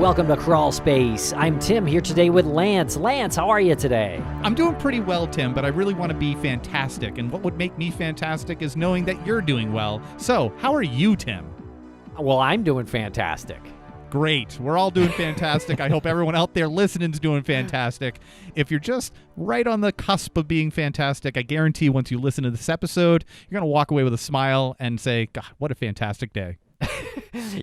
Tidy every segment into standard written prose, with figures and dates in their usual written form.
welcome to Crawlspace. I'm Tim here today with Lance. Lance, how are you today? I'm doing pretty well, Tim, but I really want to be fantastic. And what would make me fantastic is knowing that you're doing well. So, how are you, Tim? Well, I'm doing fantastic. Great. We're all doing fantastic. I hope everyone out there listening is doing fantastic. If you're just right on the cusp of being fantastic, I guarantee once you listen to this episode, you're going to walk away with a smile and say, God, what a fantastic day.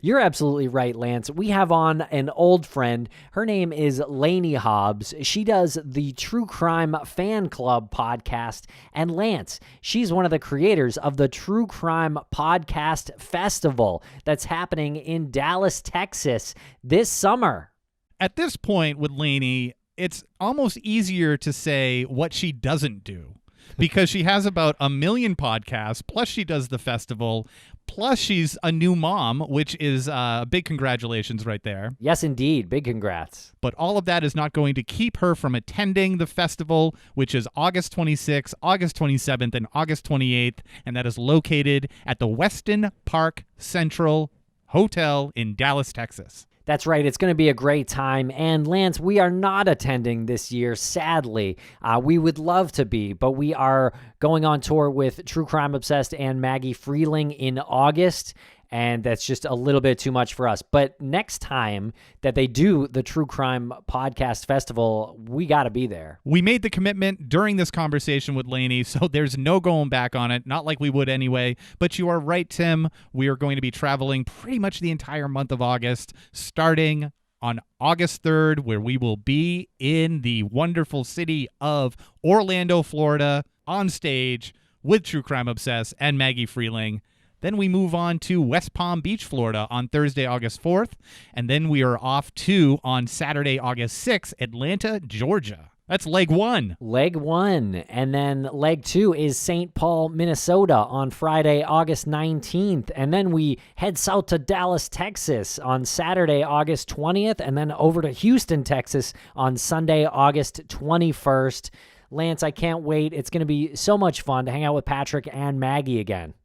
You're absolutely right, Lance. We have on an old friend. Her name is Laney Hobbs. She does the True Crime Fan Club podcast. And Lance, she's one of the creators of the True Crime Podcast Festival that's happening in Dallas, Texas this summer. At this point with Laney, it's almost easier to say what she doesn't do. Because she has about 1 million podcasts, plus she does the festival, plus she's a new mom, which is big congratulations right there. Yes, indeed. Big congrats. But all of that is not going to keep her from attending the festival, which is August 26th, August 27th, and August 28th, and that is located at the Weston Park Central Hotel in Dallas, Texas. That's right. It's going to be a great time. And Lance, we are not attending this year, sadly. We would love to be, but we are going on tour with True Crime Obsessed and Maggie Freeling in August. And that's just a little bit too much for us. But next time that they do the True Crime Podcast Festival, we got to be there. We made the commitment during this conversation with Laney, so there's no going back on it, not like we would anyway. But you are right, Tim. We are going to be traveling pretty much the entire month of August, starting on August 3rd, where we will be in the wonderful city of Orlando, Florida, on stage with True Crime Obsessed and Maggie Freeling. Then we move on to West Palm Beach, Florida on Thursday, August 4th. And then we are off to, on Saturday, August 6th, Atlanta, Georgia. That's leg one. Leg one. And then leg two is St. Paul, Minnesota on Friday, August 19th. And then we head south to Dallas, Texas on Saturday, August 20th. And then over to Houston, Texas on Sunday, August 21st. Lance, I can't wait. It's going to be so much fun to hang out with Patrick and Maggie again.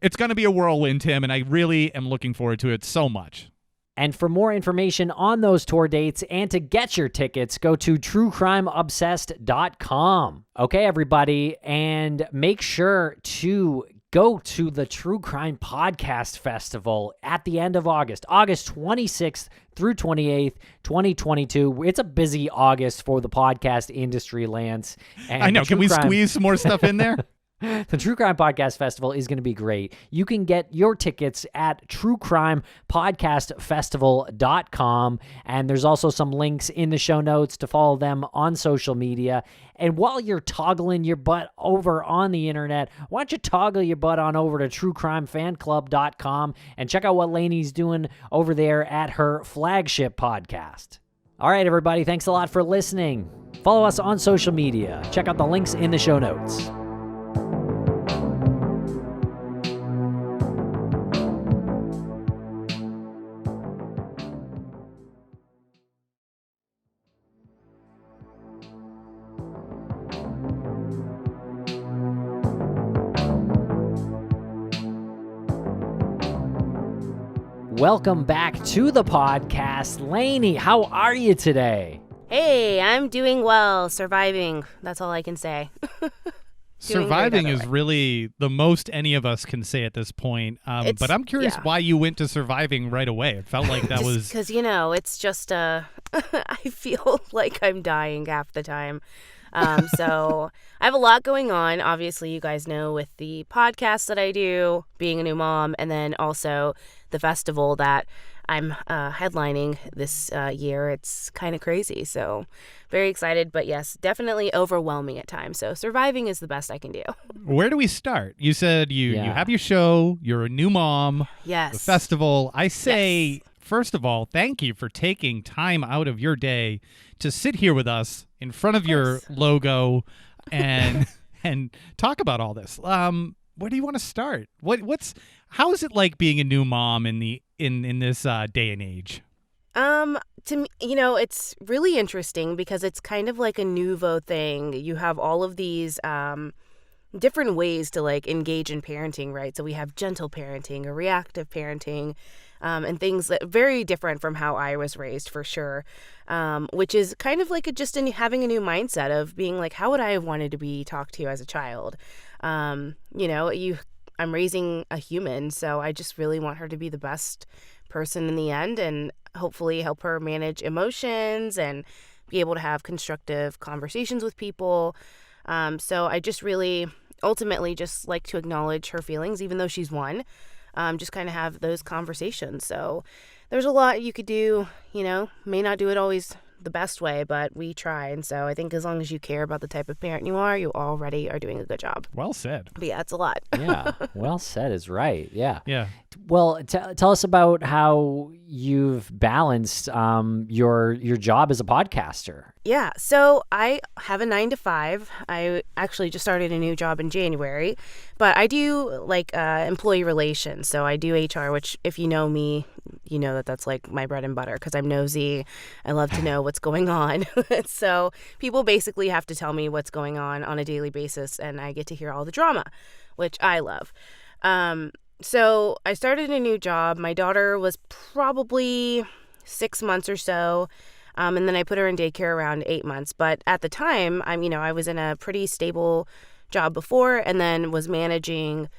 It's going to be a whirlwind, Tim, and I really am looking forward to it so much. And for more information on those tour dates and to get your tickets, go to truecrimeobsessed.com. Okay, everybody, and make sure to go to the True Crime Podcast Festival at the end of August, August 26th through 28th, 2022. It's a busy August for the podcast industry, Lance. And I know. Can we squeeze some more stuff in there? The True Crime Podcast Festival is going to be great. You can get your tickets at truecrimepodcastfestival.com, and there's also some links in the show notes to follow them on social media. And while you're toggling your butt over on the internet, why don't you toggle your butt on over to truecrimefanclub.com and check out what Laney's doing over there at her flagship podcast. All right, everybody, thanks a lot for listening. Follow us on social media. Check out the links in the show notes. Welcome back to the podcast. Laney, how are you today? Hey, I'm doing well, surviving. That's all I can say. Surviving is really the most any of us can say at this point. But I'm curious why you went to surviving right away. It felt like that was... Because, it's just, I feel like I'm dying half the time. So I have a lot going on. Obviously, you guys know with the podcast that I do, being a new mom, and then also the festival that I'm headlining this year. It's kind of crazy. So very excited. But yes, definitely overwhelming at times. So surviving is the best I can do. Where do we start? You said you have your show. You're a new mom. Yes. The festival. I say, first of all, thank you for taking time out of your day to sit here with us in front of your logo and talk about all this. Where do you want to start? How is it like being a new mom in this day and age? To me, it's really interesting because it's kind of like a nouveau thing. You have all of these different ways to like engage in parenting, right? So we have gentle parenting or reactive parenting, and things that very different from how I was raised for sure, which is kind of like having a new mindset of being like, how would I have wanted to be talked to as a child? I'm raising a human, so I just really want her to be the best person in the end and hopefully help her manage emotions and be able to have constructive conversations with people. So I just really ultimately just like to acknowledge her feelings, even though she's one, just kind of have those conversations. So there's a lot you could do, may not do it always the best way, but we try. And so I think as long as you care about the type of parent you are, you already are doing a good job. Well said. But yeah, it's a lot. Yeah, well said is right. Yeah. Yeah. Well, tell us about how you've balanced your job as a podcaster. Yeah, so I have a 9-to-5. I actually just started a new job in January, but I do like employee relations. So I do HR, which if you know me, you know that's like my bread and butter because I'm nosy. I love to know what's going on. So people basically have to tell me what's going on a daily basis, and I get to hear all the drama, which I love. So I started a new job. My daughter was probably 6 months or so. And then I put her in daycare around 8 months. But at the time, I was in a pretty stable job before and then was managing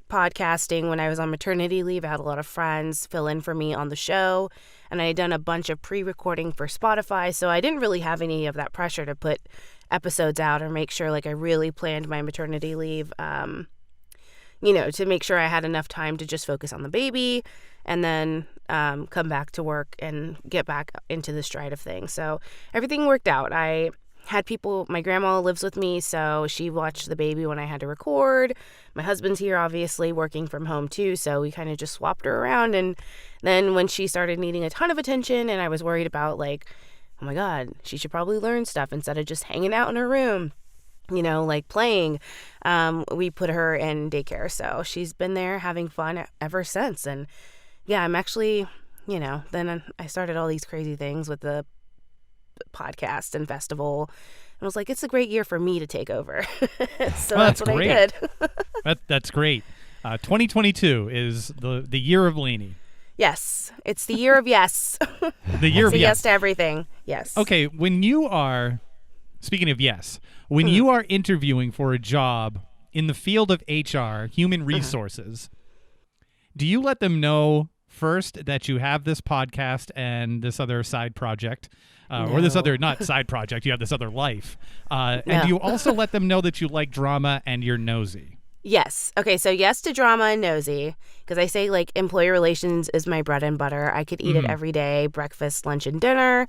podcasting when I was on maternity leave. I had a lot of friends fill in for me on the show. And I had done a bunch of pre-recording for Spotify. So I didn't really have any of that pressure to put episodes out or make sure like I really planned my maternity leave, to make sure I had enough time to just focus on the baby and then come back to work and get back into the stride of things. So everything worked out. I had my grandma lives with me, so she watched the baby when I had to record. My husband's here, obviously, working from home too, so we kind of just swapped her around. And then when she started needing a ton of attention and I was worried about like, oh my God, she should probably learn stuff instead of just hanging out in her room, like playing, we put her in daycare. So she's been there having fun ever since. And yeah, I'm actually, then I started all these crazy things with the podcast and festival. And I was like, it's a great year for me to take over. So that's what great. I did. That's great. 2022 is the year of Laney. Yes. It's the year of yes. The year of yes. Yes to everything. Yes. Okay. Speaking of yes, when you are interviewing for a job in the field of HR, human resources, do you let them know first that you have this podcast and this other side project, or this other, not side project, you have this other life, and do you also let them know that you like drama and you're nosy? Yes. Okay, so yes to drama and nosy, because I say like employee relations is my bread and butter. I could eat it every day, breakfast, lunch, and dinner.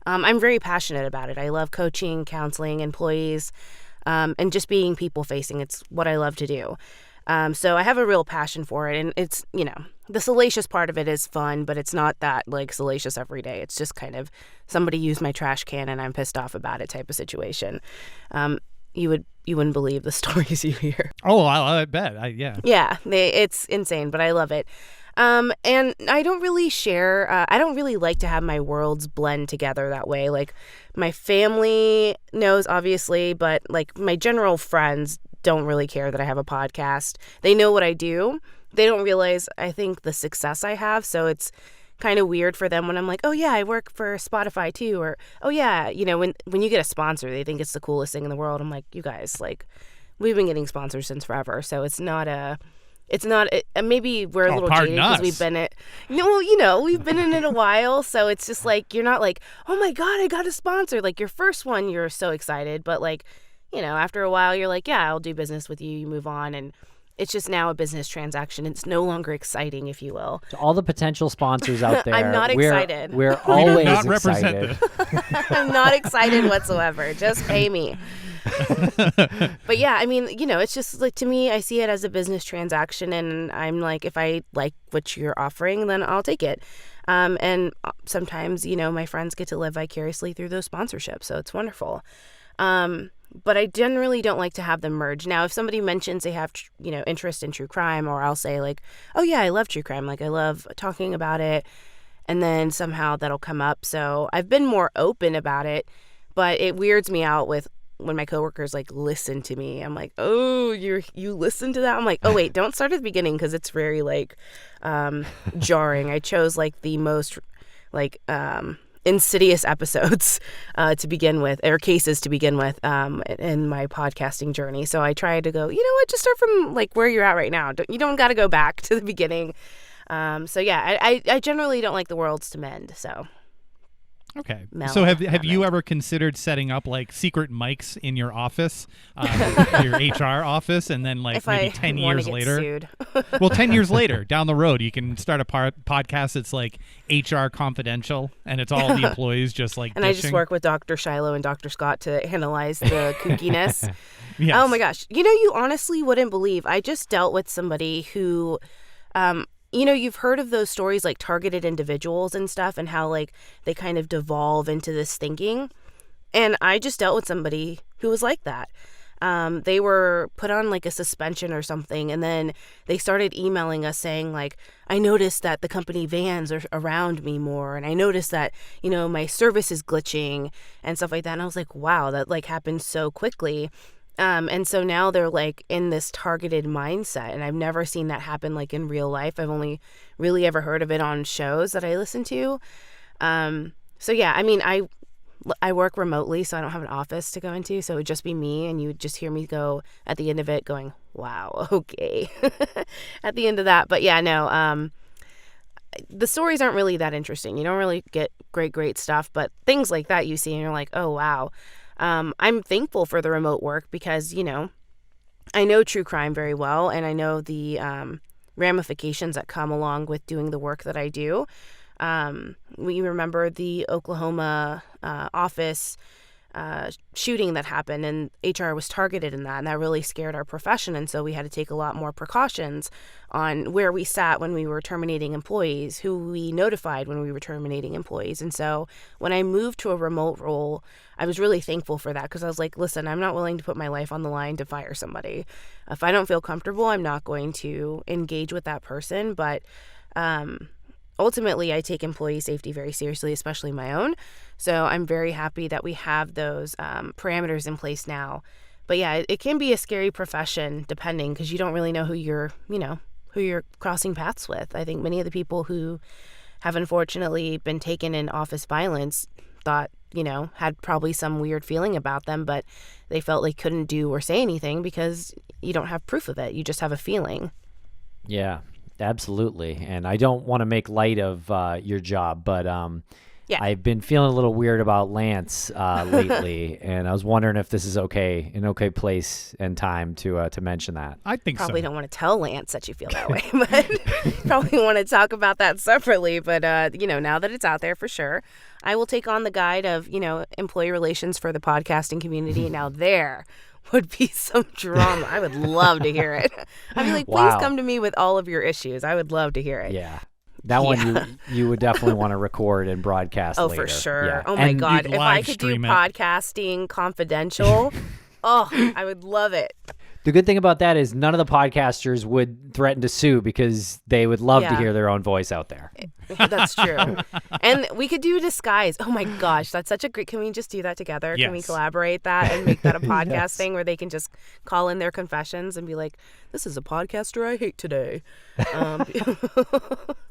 I'm very passionate about it. I love coaching, counseling employees, and just being people-facing. It's what I love to do. So I have a real passion for it. And it's, the salacious part of it is fun, but it's not that, like, salacious every day. It's just kind of somebody used my trash can and I'm pissed off about it type of situation. You wouldn't believe the stories you hear. Oh, I bet. Yeah. Yeah, it's insane, but I love it. And I don't really share, I don't really like to have my worlds blend together that way. Like, my family knows, obviously, but, like, my general friends don't really care that I have a podcast. They know what I do. They don't realize, I think, the success I have. So it's kind of weird for them when I'm like, oh, yeah, I work for Spotify, too. Or, oh, yeah, when you get a sponsor, they think it's the coolest thing in the world. I'm like, you guys, like, we've been getting sponsors since forever. So it's not maybe we're a little jaded because we've been we've been in it a while. So it's just like, you're not like, oh my God, I got a sponsor. Like, your first one, you're so excited. But like, after a while, you're like, yeah, I'll do business with you. You move on. And it's just now a business transaction. It's no longer exciting, if you will. To all the potential sponsors out there, I'm not excited. We're always not excited. I'm not excited whatsoever. Just pay me. But yeah, I mean, it's just like, to me, I see it as a business transaction, and I'm like, if I like what you're offering, then I'll take it. And sometimes, my friends get to live vicariously through those sponsorships, so it's wonderful. But I generally don't like to have them merge. Now, if somebody mentions they have, interest in true crime, or I'll say like, oh yeah, I love true crime. Like, I love talking about it. And then somehow that'll come up. So I've been more open about it, but it weirds me out with when my coworkers like listen to me, I'm like, oh, you listen to that? I'm like, oh wait, don't start at the beginning because it's very like jarring. I chose like the most like insidious episodes to begin with, or cases to begin with, in my podcasting journey. So I tried to go, you know what, just start from like where you're at right now. You don't got to go back to the beginning. So yeah, I generally don't like the worlds to mend. So. Okay. So have you ever considered setting up like secret mics in your office, your HR office, and then like if maybe I 10 wanna years get later? Sued. Well, 10 years later, down the road, you can start a podcast that's like HR confidential, and it's all the employees just like And dishing. I just work with Dr. Shiloh and Dr. Scott to analyze the kookiness. Yes. Oh my gosh. You honestly wouldn't believe. I just dealt with somebody who, you've heard of those stories like targeted individuals and stuff and how like they kind of devolve into this thinking. And I just dealt with somebody who was like that. They were put on like a suspension or something, and then they started emailing us saying like, I noticed that the company vans are around me more, and I noticed that, my service is glitching and stuff like that. And I was like, wow, that like happened so quickly. And so now they're like in this targeted mindset, and I've never seen that happen like in real life. I've only really ever heard of it on shows that I listen to. So yeah, I mean, I work remotely, so I don't have an office to go into, so it would just be me, and you would just hear me go at the end of it going, wow, okay, at the end of that. But yeah, no, the stories aren't really that interesting. You don't really get great stuff, but things like that you see and you're like, oh, wow. I'm thankful for the remote work because, I know true crime very well, and I know the ramifications that come along with doing the work that I do. We remember the Oklahoma office shooting that happened, and HR was targeted in that, and that really scared our profession. And so we had to take a lot more precautions on where we sat when we were terminating employees, who we notified when we were terminating employees. And so when I moved to a remote role, I was really thankful for that, because I was like, listen, I'm not willing to put my life on the line to fire somebody. If I don't feel comfortable, I'm not going to engage with that person. But ultimately, I take employee safety very seriously, especially my own. So I'm very happy that we have those parameters in place now. But yeah, it can be a scary profession depending, because you don't really know who you're crossing paths with. I think many of the people who have unfortunately been taken in office violence thought, had probably some weird feeling about them, but they felt they couldn't do or say anything because you don't have proof of it. You just have a feeling. Yeah. Absolutely. And I don't want to make light of your job, but yeah. I've been feeling a little weird about Lance lately, and I was wondering if this is an okay place and time to mention that. I think probably so. Don't want to tell Lance that you feel that way, but probably want to talk about that separately. But, now that it's out there for sure, I will take on the guide of, employee relations for the podcasting community. Now there would be some drama. I would love to hear it. I'd be like, please Wow. come to me with all of your issues. I would love to hear it. Yeah. That one you would definitely want to record and broadcast Oh, later. for sure. Yeah. Oh, my And God. you'd If I live could do stream it. podcasting confidential, I would love it. The good thing about that is none of the podcasters would threaten to sue because they would love to Yeah. hear their own voice out there. That's true. And we could do a disguise. Oh my gosh, that's such a great. Can we just do that together? Can we Yes. collaborate that and make that a podcast thing where they can just call in their confessions and be like, "This is a podcaster I hate today." That would be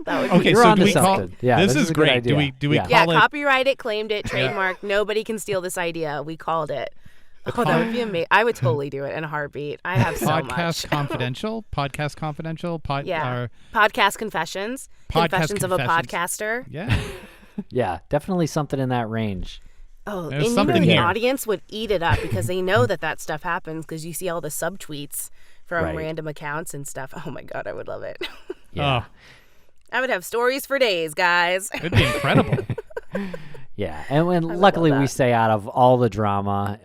Okay, You're so onto do we call? something. Yeah, this this is is a good great. idea. Do we Yeah. yeah, call it? copyright it, claimed it, trademark. Nobody can steal this idea. We called it. Oh, that would be amazing. I would totally do it in a heartbeat. I have so Podcast much. Confidential. Podcast Confidential. Yeah. Podcast confessions. Podcast Confessions of a confessions. podcaster. Yeah. Yeah, definitely something in that range. Oh, There's and something the here. audience would eat it up because they know that stuff happens because you see all the subtweets from Right. random accounts and stuff. Oh my God, I would love it. Yeah. I would have stories for days, guys. It'd be incredible. Yeah, and would luckily love we that. stay out of all the drama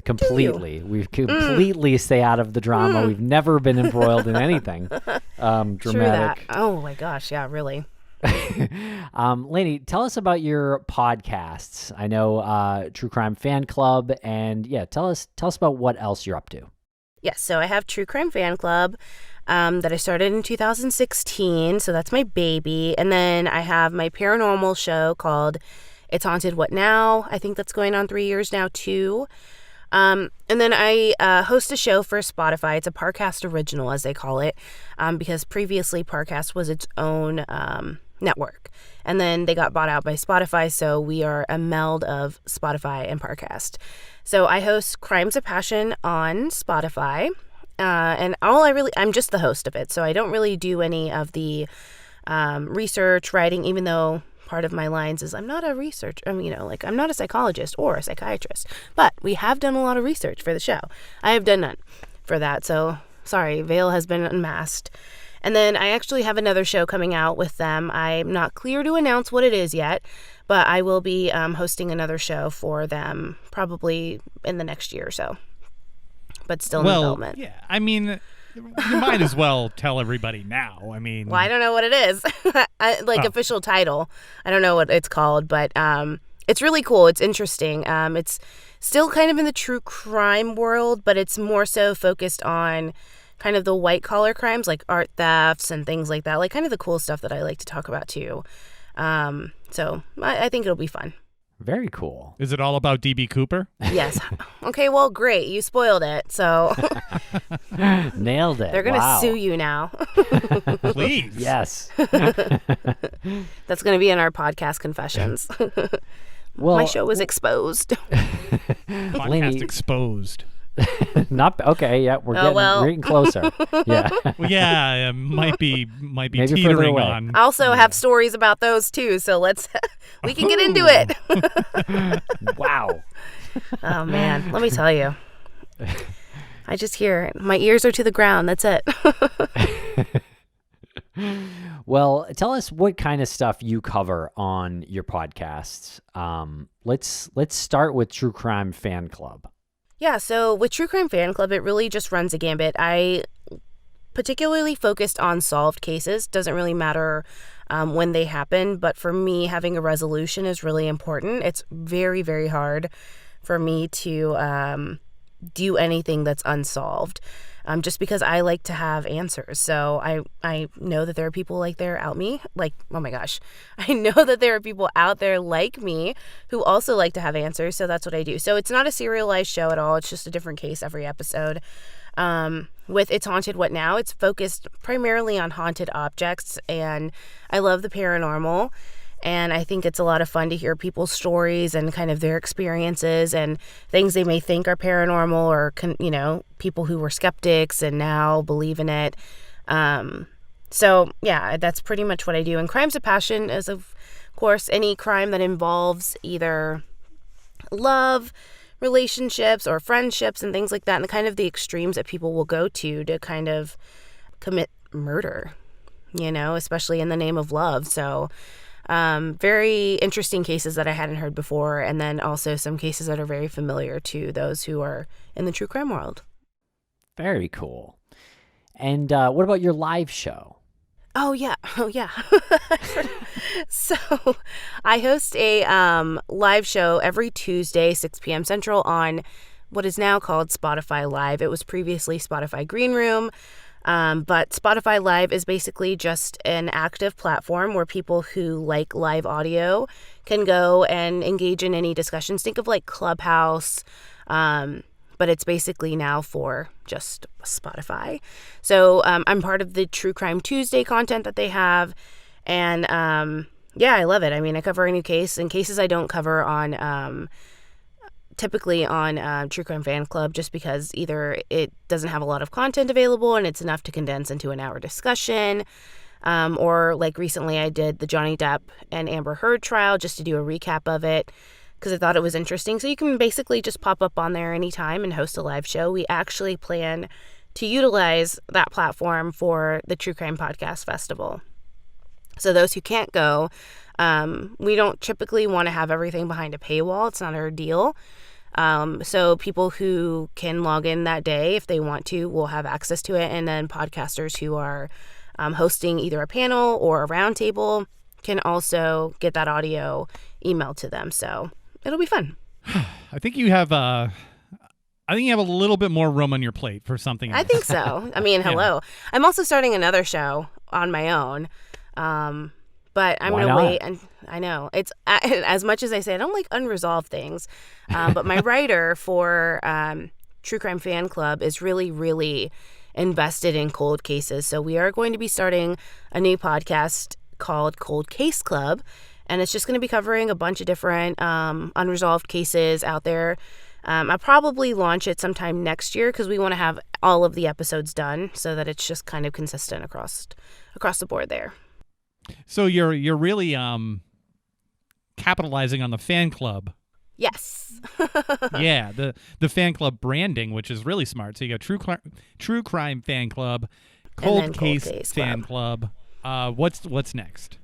completely. We completely stay out of the drama. We've never been embroiled in anything dramatic. True that. Oh my gosh, yeah, really. Laney, tell us about your podcasts. I know True Crime Fan Club, and yeah, tell us about what else you're up to. Yes, so I have True Crime Fan Club that I started in 2016, so that's my baby. And then I have my paranormal show called It's Haunted What Now? I think that's going on 3 years now, too. And then I host a show for Spotify. It's a Parcast original, as they call it, because previously Parcast was its own network. And then they got bought out by Spotify, so we are a meld of Spotify and Parcast. So I host Crimes of Passion on Spotify, and I'm just the host of it, so I don't really do any of the research, writing, even though part of my lines is I'm not a researcher, I'm not a psychologist or a psychiatrist, but we have done a lot of research for the show. I have done none for that, so sorry, veil has been unmasked. And then I actually have another show coming out with them. I'm not clear to announce what it is yet, but I will be hosting another show for them probably in the next year or so, but still in development. Yeah, I mean, you might as well tell everybody now. I mean, well, I don't know what it is. Official title. I don't know what it's called, but it's really cool. It's interesting. It's still kind of in the true crime world, but it's more so focused on kind of the white collar crimes like art thefts and things like that, like kind of the cool stuff that I like to talk about too. So I think it'll be fun. Very cool. Is it all about DB Cooper? Yes. Okay, well, great. You spoiled it. So nailed it. They're going to sue you now. Please. Yes. That's going to be in our podcast confessions. Well, my show was exposed. Podcast Laney, exposed. Not okay. Yeah, we're getting closer. Yeah. Well, yeah, might be Maybe teetering on. I also have stories about those too, so we can get into it. Wow. Oh man, let me tell you. I just hear it. My ears are to the ground. That's it. Well, tell us what kind of stuff you cover on your podcasts. Let's start with True Crime Fan Club. Yeah, so with True Crime Fan Club, it really just runs a gambit. I particularly focused on solved cases. Doesn't really matter when they happen, but for me, having a resolution is really important. It's very, very hard for me to do anything that's unsolved, just because I like to have answers. So I know that there are people I know that there are people out there like me who also like to have answers. So that's what I do. So it's not a serialized show at all. It's just a different case every episode. With It's Haunted What Now, it's focused primarily on haunted objects, and I love the paranormal. And I think it's a lot of fun to hear people's stories and kind of their experiences and things they may think are paranormal, or, people who were skeptics and now believe in it. So, yeah, that's pretty much what I do. And Crimes of Passion is, of course, any crime that involves either love, relationships, or friendships and things like that, and kind of the extremes that people will go to kind of commit murder, especially in the name of love. So very interesting cases that I hadn't heard before, and then also some cases that are very familiar to those who are in the true crime world. Very cool. And what about your live show? Oh, yeah. So I host a live show every Tuesday, 6 p.m. Central, on what is now called Spotify Live. It was previously Spotify Green Room. But Spotify Live is basically just an active platform where people who like live audio can go and engage in any discussions. Think of like Clubhouse, but it's basically now for just Spotify. So I'm part of the True Crime Tuesday content that they have. And yeah, I love it. I mean, I cover a new case, and cases I don't cover on typically on True Crime Fan Club, just because either it doesn't have a lot of content available and it's enough to condense into an hour discussion, or like recently I did the Johnny Depp and Amber Heard trial just to do a recap of it because I thought it was interesting. So you can basically just pop up on there anytime and host a live show. We actually plan to utilize that platform for the True Crime Podcast Festival. So those who can't go, we don't typically want to have everything behind a paywall. It's not our deal. So people who can log in that day, if they want to, will have access to it. And then podcasters who are hosting either a panel or a roundtable can also get that audio emailed to them. So it'll be fun. I think you have a little bit more room on your plate for something else. I think so. I mean, hello. Yeah. I'm also starting another show on my own. But I'm Why going to not? wait. And I know it's as much as I say I don't like unresolved things. But my writer for True Crime Fan Club is really, really invested in cold cases. So we are going to be starting a new podcast called Cold Case Club. And it's just going to be covering a bunch of different unresolved cases out there. I'll probably launch it sometime next year because we want to have all of the episodes done so that it's just kind of consistent across the board there. So you're really capitalizing on the fan club. Yes. Yeah, the fan club branding, which is really smart. So you got True Crime Fan Club, Cold Case Fan Club. What's next?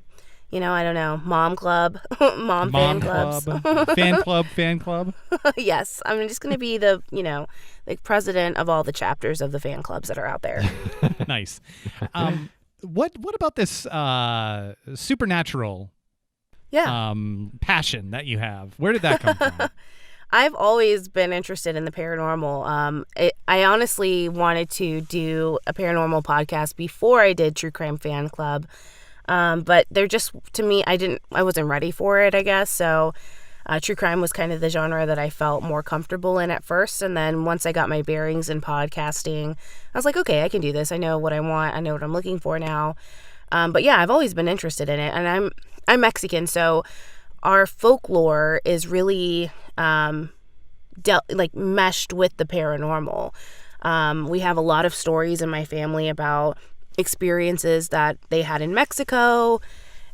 I don't know. Mom Club. Mom Fan Clubs. Fan Club. Yes. I'm just going to be the, president of all the chapters of the fan clubs that are out there. Nice. What about this supernatural passion that you have? Where did that come from? I've always been interested in the paranormal. I honestly wanted to do a paranormal podcast before I did True Crime Fan Club. But they're just, to me, I wasn't ready for it, I guess. So true crime was kind of the genre that I felt more comfortable in at first. And then once I got my bearings in podcasting, I was like, okay, I can do this. I know what I want. I know what I'm looking for now. But yeah, I've always been interested in it. And I'm Mexican, so our folklore is really meshed with the paranormal. We have a lot of stories in my family about experiences that they had in Mexico,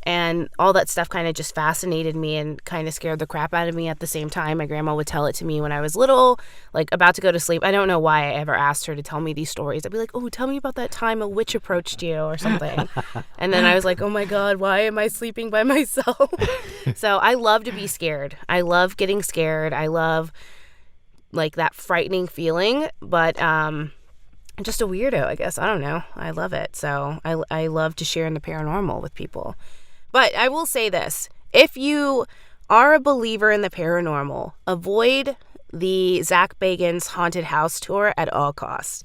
and all that stuff kind of just fascinated me and kind of scared the crap out of me at the same time. My grandma would tell it to me when I was little, like about to go to sleep. I don't know why I ever asked her to tell me these stories. I'd be like, oh, tell me about that time a witch approached you or something. And then I was like, oh my God, why am I sleeping by myself? So I love to be scared. I love getting scared. I love like that frightening feeling, but I'm just a weirdo, I guess. I don't know. I love it. So I love to share in the paranormal with people. But I will say this. If you are a believer in the paranormal, avoid the Zach Bagans haunted house tour at all costs.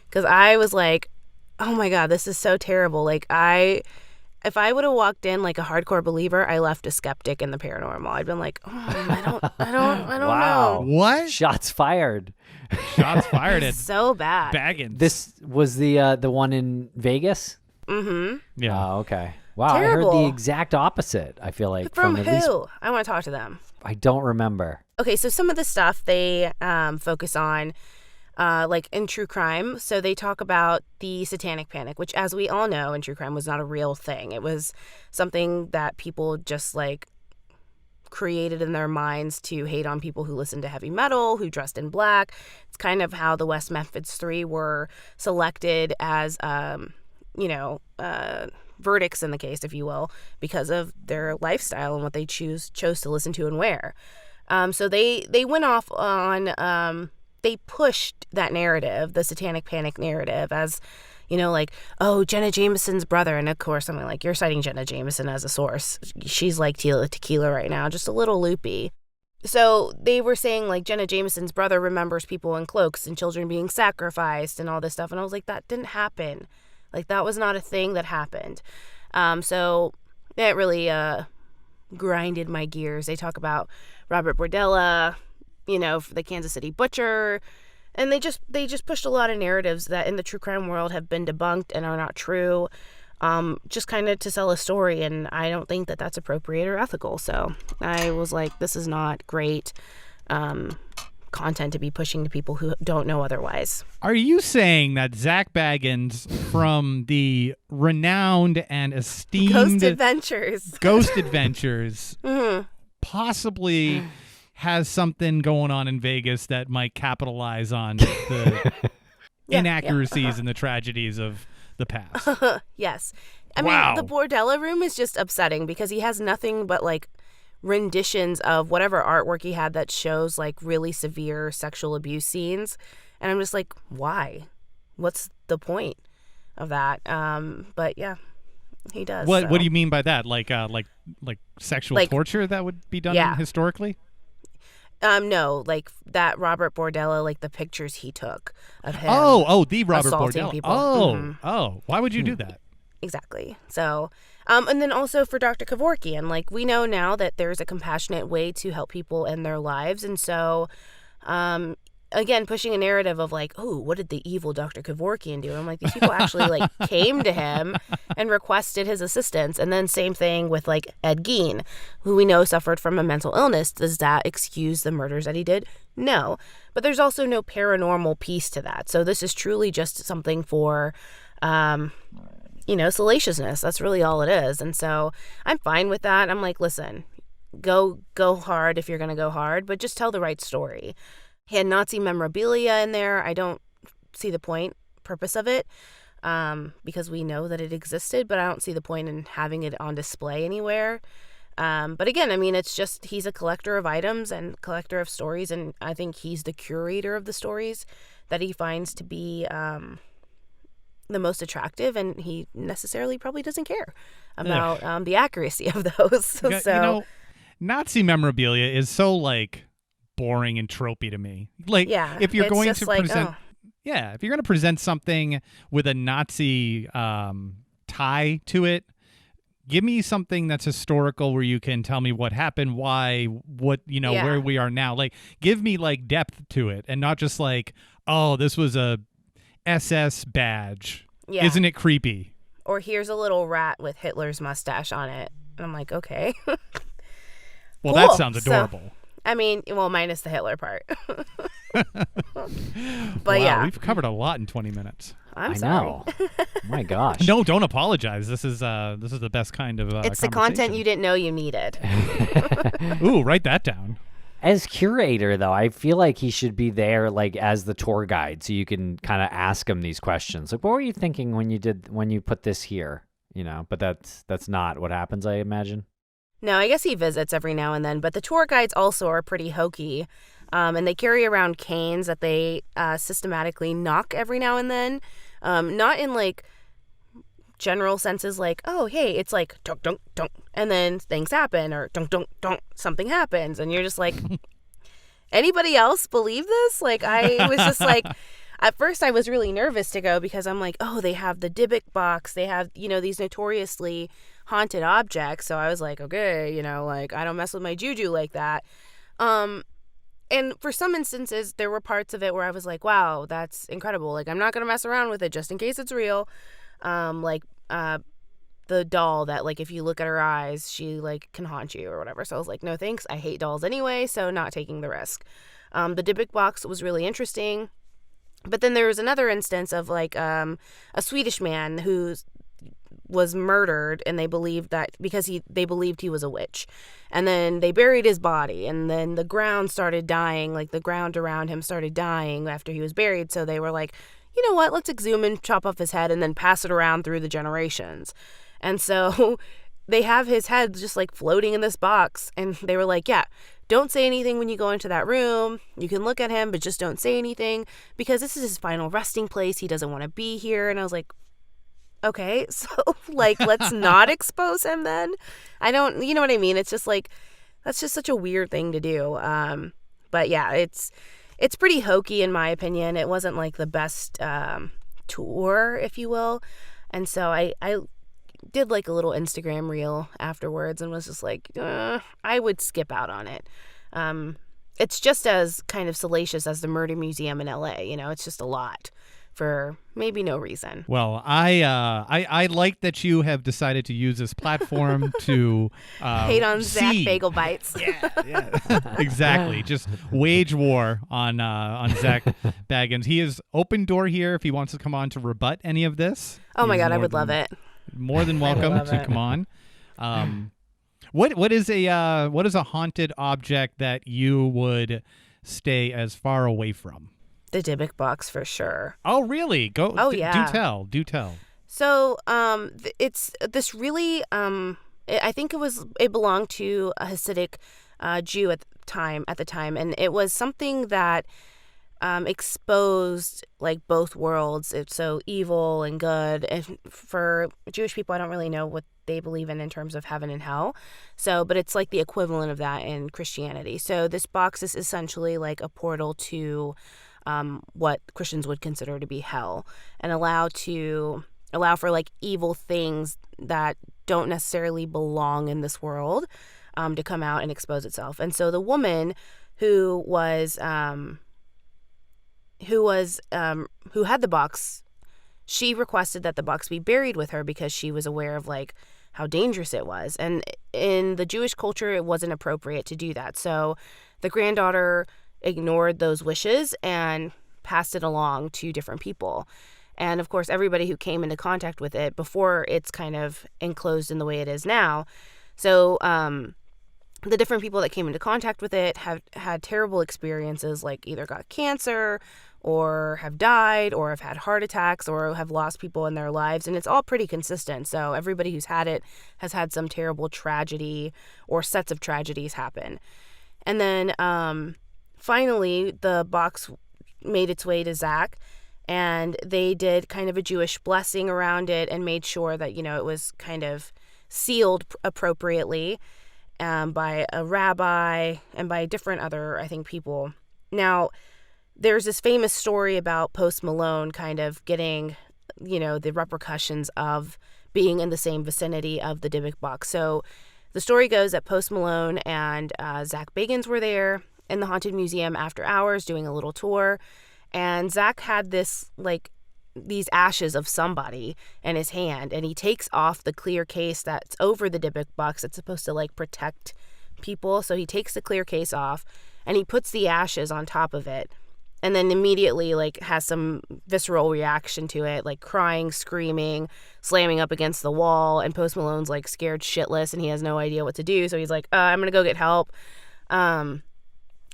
Because I was like, oh my God, this is so terrible. Like if I would have walked in like a hardcore believer, I left a skeptic in the paranormal. I'd been like, oh, I don't Wow. know. What? Shots fired. Shots fired at So bad. Baggins. This was the one in Vegas? Mm-hmm. Yeah. Oh, okay. Wow, Terrible. I heard the exact opposite, I feel like. From at who? least, I want to talk to them. I don't remember. Okay, so some of the stuff they focus on, like in true crime, so they talk about the satanic panic, which, as we all know, in true crime was not a real thing. It was something that people just like created in their minds to hate on people who listened to heavy metal, who dressed in black. It's kind of how the West Memphis Three were selected as, verdicts in the case, if you will, because of their lifestyle and what they chose to listen to and wear. So they went off on, they pushed that narrative, the satanic panic narrative, as, like, oh, Jenna Jameson's brother. And of course, I'm like, you're citing Jenna Jameson as a source. She's like tequila right now, just a little loopy. So they were saying like Jenna Jameson's brother remembers people in cloaks and children being sacrificed and all this stuff. And I was like, that didn't happen. Like, that was not a thing that happened. So that really grinded my gears. They talk about Robert Bordella, for the Kansas City Butcher. And they just pushed a lot of narratives that in the true crime world have been debunked and are not true, just kind of to sell a story. And I don't think that that's appropriate or ethical. So I was like, this is not great content to be pushing to people who don't know otherwise. Are you saying that Zach Baggins from the renowned and esteemed Ghost Adventures mm-hmm. possibly has something going on in Vegas that might capitalize on the inaccuracies and the tragedies of the past? Yes. I Wow. mean, the Bordella room is just upsetting because he has nothing but like renditions of whatever artwork he had that shows like really severe sexual abuse scenes, and I'm just like, why? What's the point of that? But yeah, he does. What do you mean by that? Like sexual torture that would be done historically? No, like that Robert Bordella, like the pictures he took of him. Oh, the Robert assaulting Bordella. people. Oh, Mm-hmm. oh, why would you do that? Exactly. So And then also for Dr. Kevorkian, like, we know now that there's a compassionate way to help people in their lives. And so, again, pushing a narrative of like, oh, what did the evil Dr. Kevorkian do? I'm like, these people actually like came to him and requested his assistance. And then same thing with like Ed Gein, who we know suffered from a mental illness. Does that excuse the murders that he did? No. But there's also no paranormal piece to that. So this is truly just something for, salaciousness. That's really all it is. And so I'm fine with that. I'm like, listen, go hard if you're going to go hard, but just tell the right story. He had Nazi memorabilia in there. I don't see the purpose of it, because we know that it existed, but I don't see the point in having it on display anywhere. But again, I mean, it's just, he's a collector of items and collector of stories, and I think he's the curator of the stories that he finds to be the most attractive, and he necessarily probably doesn't care about the accuracy of those. So, Nazi memorabilia is so like boring and tropey to me. Like, if you're going to present, if you're going to present something with a Nazi tie to it, give me something that's historical where you can tell me what happened, why, what, where we are now. Like, give me like depth to it, and not just like, oh, this was a SS badge. Yeah. Isn't it creepy? Or here's a little rat with Hitler's mustache on it. And I'm like, okay. Well, cool. That sounds adorable. So, I mean, well, minus the Hitler part. But yeah. We've covered a lot in 20 minutes. I know. My gosh. No, don't apologize. This is the best kind of It's the content you didn't know you needed. Ooh, write that down. As curator, though, I feel like he should be there, like, as the tour guide, so you can kind of ask him these questions. Like, what were you thinking when you put this here? But that's not what happens, I imagine. No, I guess he visits every now and then, but the tour guides also are pretty hokey, and they carry around canes that they systematically knock every now and then, not in, like, general senses like, oh, hey, it's like, dunk, dunk, dunk, and then things happen, or dunk, dunk, dunk, something happens, and you're just like, anybody else believe this? Like, I was just like, at first I was really nervous to go because I'm like, oh, they have the Dybbuk box, they have, these notoriously haunted objects, so I was like, okay, like, I don't mess with my juju like that. And for some instances, there were parts of it where I was like, wow, that's incredible. Like, I'm not going to mess around with it just in case it's real. The doll that, like, if you look at her eyes, she, like, can haunt you or whatever. So I was like, no thanks. I hate dolls anyway, so not taking the risk. The Dybbuk box was really interesting. But then there was another instance of, like, a Swedish man who was murdered, and they believed that because they believed he was a witch. And then they buried his body, and then the ground started dying, like, the ground around him started dying after he was buried. So they were like, you know what, let's exhume and chop off his head and then pass it around through the generations. And so they have his head just like floating in this box. And they were like, yeah, don't say anything when you go into that room. You can look at him, but just don't say anything because this is his final resting place. He doesn't want to be here. And I was like, okay, so like, let's not expose him then. I don't, you know what I mean? It's just like, that's just such a weird thing to do. But yeah, it's pretty hokey in my opinion. It wasn't like the best tour, if you will. And so I did like a little Instagram reel afterwards and was just like, I would skip out on it. It's just as kind of salacious as the Murder Museum in LA. It's just a lot for maybe no reason. Well, I like that you have decided to use this platform to hate on Zach Bagel Bites. Yeah, exactly. Just wage war on Zach Baggins. He is open door here if he wants to come on to rebut any of this. Oh my God, I would love it. More than welcome to come on. What is a haunted object that you would stay as far away from? The Dybbuk box for sure. Oh, really? Go. Oh, yeah. Do tell. So, it's this really. I think it belonged to a Hasidic Jew at the time, and it was something that exposed like both worlds. It's so evil and good. And for Jewish people, I don't really know what they believe in terms of heaven and hell. So, but it's like the equivalent of that in Christianity. So this box is essentially like a portal to what Christians would consider to be hell, and allow to allow for like evil things that don't necessarily belong in this world to come out and expose itself. And so the woman who had the box, she requested that the box be buried with her because she was aware of like how dangerous it was. And in the Jewish culture, it wasn't appropriate to do that. So the granddaughter ignored those wishes and passed it along to different people. And of course, everybody who came into contact with it before it's kind of enclosed in the way it is now. So the different people that came into contact with it have had terrible experiences, like either got cancer or have died or have had heart attacks or have lost people in their lives. And it's all pretty consistent. So everybody who's had it has had some terrible tragedy or sets of tragedies happen. And then finally, the box made its way to Zach, and they did kind of a Jewish blessing around it and made sure that, you know, it was kind of sealed appropriately by a rabbi and by different other, I think, people. Now, there's this famous story about Post Malone kind of getting, you know, the repercussions of being in the same vicinity of the Dybbuk box. So the story goes that Post Malone and Zach Bagans were there in the Haunted Museum after hours doing a little tour. And Zach had these ashes of somebody in his hand, and he takes off the clear case that's over the Dybbuk box that's supposed to like protect people. So he takes the clear case off and he puts the ashes on top of it, and then immediately like has some visceral reaction to it, like crying, screaming, slamming up against the wall. And Post Malone's like scared shitless and he has no idea what to do. So he's like, I'm gonna go get help.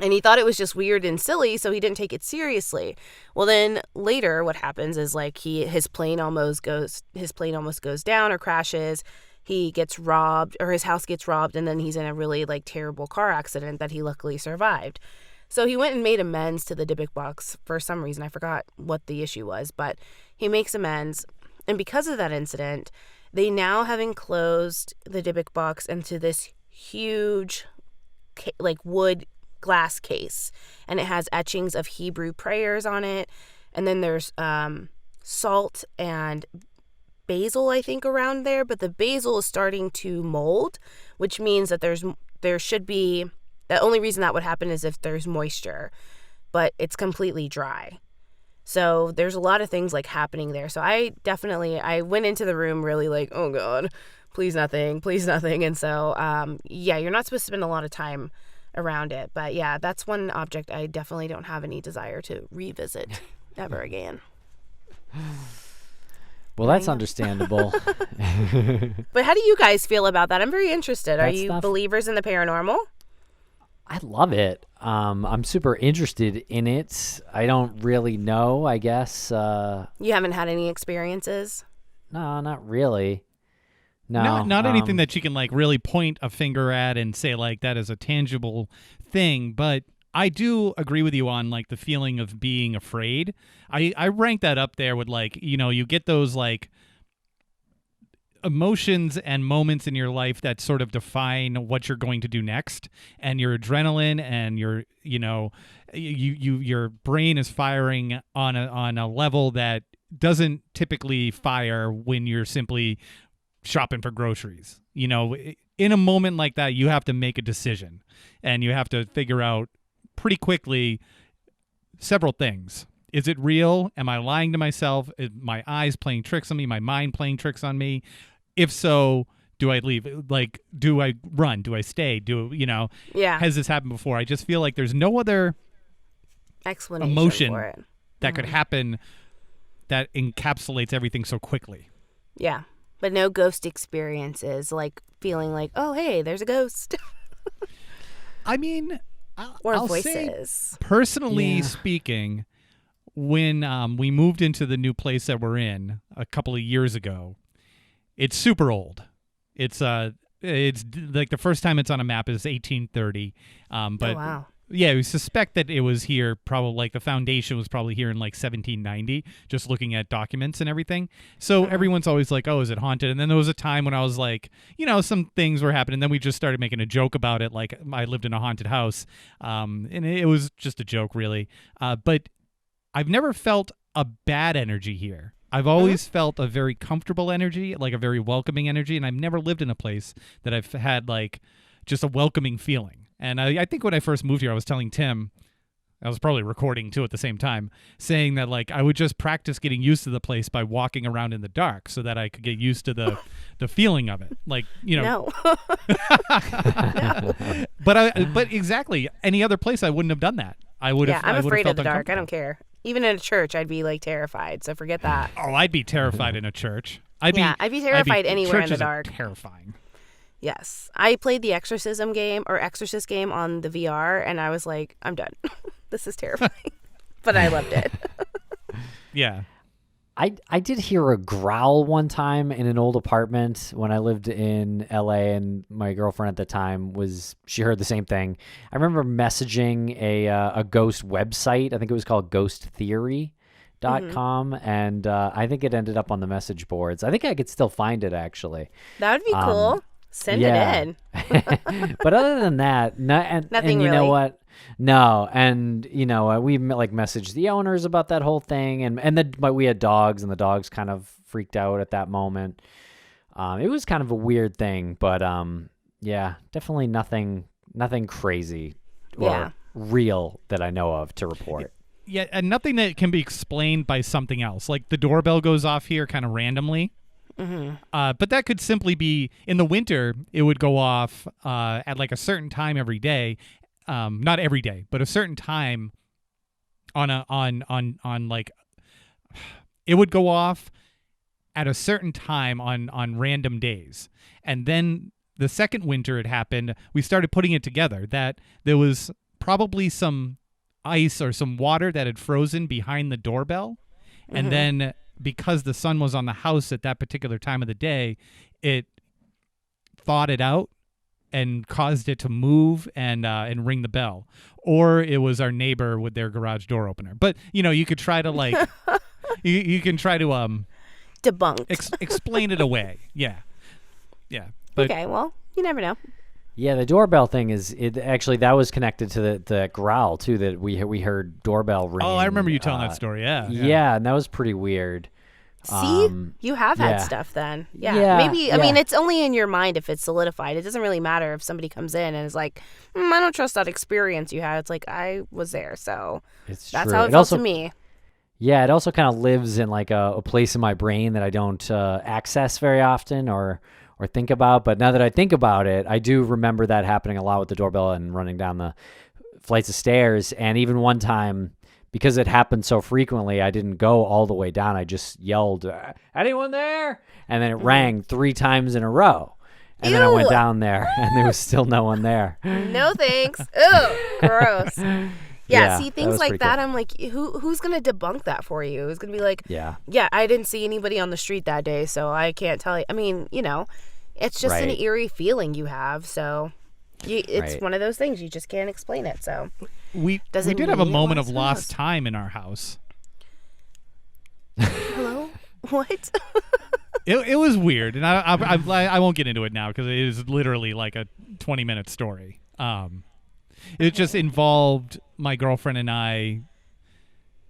And he thought it was just weird and silly, so he didn't take it seriously. Well, then later what happens is like his plane almost goes down or crashes. He gets robbed, or his house gets robbed, and then he's in a really like terrible car accident that he luckily survived. So he went and made amends to the Dybbuk box for some reason. I forgot what the issue was, but he makes amends. And because of that incident, they now have enclosed the Dybbuk box into this huge like wood glass case, and it has etchings of Hebrew prayers on it, and then there's salt and basil, I think, around there, but the basil is starting to mold, which means that there should be, the only reason that would happen is if there's moisture, but it's completely dry. So there's a lot of things like happening there. So I went into the room really like, oh God, please nothing. And so yeah, you're not supposed to spend a lot of time around it. But yeah, that's one object I definitely don't have any desire to revisit ever again. Well, that's understandable. But how do you guys feel about that? I'm very interested. Are you believers in the paranormal? I love it. I'm super interested in it. I don't really know, I guess. You haven't had any experiences? No, not really. No, not anything that you can like really point a finger at and say like that is a tangible thing. But I do agree with you on like the feeling of being afraid. I rank that up there with like, you know, you get those like emotions and moments in your life that sort of define what you're going to do next, and your adrenaline and your, you know, your brain is firing on a level that doesn't typically fire when you're simply shopping for groceries. You know, in a moment like that, you have to make a decision, and you have to figure out pretty quickly several things. Is it real? Am I lying to myself? Is my eyes playing tricks on me? My mind playing tricks on me? If so, do I leave? Like, do I run? Do I stay? Yeah. Has this happened before? I just feel like there's no other explanation emotion for it that could happen that encapsulates everything so quickly. Yeah. But no ghost experiences, like feeling like, oh, hey, there's a ghost. I mean, I'll voices. Say, personally speaking, when we moved into the new place that we're in a couple of years ago, it's super old. It's like the first time it's on a map is 1830. But oh, wow. Yeah, we suspect that it was here probably, like the foundation was probably here in like 1790, just looking at documents and everything. So everyone's always like, oh, is it haunted? And then there was a time when I was like, you know, some things were happening. Then we just started making a joke about it. Like I lived in a haunted house. And it was just a joke really. But I've never felt a bad energy here. I've always felt a very comfortable energy, like a very welcoming energy, and I've never lived in a place that I've had like just a welcoming feeling. And I think when I first moved here, I was telling Tim, I was probably recording too at the same time, saying that like I would just practice getting used to the place by walking around in the dark so that I could get used to the feeling of it. Like, you know. No. No. But exactly, any other place I wouldn't have done that. I would have. Yeah, I'm afraid of the felt dark. I don't care. Even in a church, I'd be like terrified. So forget that. Oh, I'd be terrified in a church. I'd be terrified anywhere in the churches are dark. Terrifying. Yes. I played the Exorcist game on the VR, and I was like, I'm done. This is terrifying. But I loved it. Yeah. I did hear a growl one time in an old apartment when I lived in LA, and my girlfriend at the time she heard the same thing. I remember messaging a ghost website. I think it was called ghosttheory.com, and I think it ended up on the message boards. I think I could still find it, actually. That would be cool. Send it in. But other than that, Nothing and you really. know what? No, and we like messaged the owners about that whole thing, but we had dogs, and the dogs kind of freaked out at that moment. It was kind of a weird thing, but yeah, definitely nothing crazy or real that I know of to report. Yeah, and nothing that can be explained by something else. Like the doorbell goes off here kind of randomly. Mm-hmm. But that could simply be in the winter. It would go off at like a certain time every day. Not every day, but a certain time on like it would go off at a certain time on random days. And then the second winter it happened, we started putting it together that there was probably some ice or some water that had frozen behind the doorbell. Mm-hmm. And then because the sun was on the house at that particular time of the day, it thawed it out and caused it to move and ring the bell. Or it was our neighbor with their garage door opener. But, you could try to like, you can try to debunk. Explain it away. Yeah. Yeah. But, okay, well, you never know. Yeah, the doorbell thing that was connected to the growl too, that we heard doorbell ring. Oh, I remember you telling that story. Yeah. Yeah, and that was pretty weird. See, you have had stuff then. Yeah. Maybe, I mean, it's only in your mind if it's solidified. It doesn't really matter if somebody comes in and is like, I don't trust that experience you had. It's like, I was there, so that's true. how it felt to me. Yeah, it also kind of lives in like a place in my brain that I don't access very often or think about. But now that I think about it, I do remember that happening a lot with the doorbell and running down the flights of stairs. And even one time, because it happened so frequently, I didn't go all the way down. I just yelled, anyone there? And then it rang 3 times in a row. And then I went down there, and there was still no one there. No thanks. Ew, gross. Yeah, see, things like that, cool. I'm like, who's going to debunk that for you? Who's going to be like, yeah, I didn't see anybody on the street that day, so I can't tell you. I mean, it's just an eerie feeling you have, so it's one of those things. You just can't explain it, so. We did have a moment of lost time in our house. Hello? What? It was weird, and I won't get into it now because it is literally like a 20-minute story. It just involved my girlfriend and I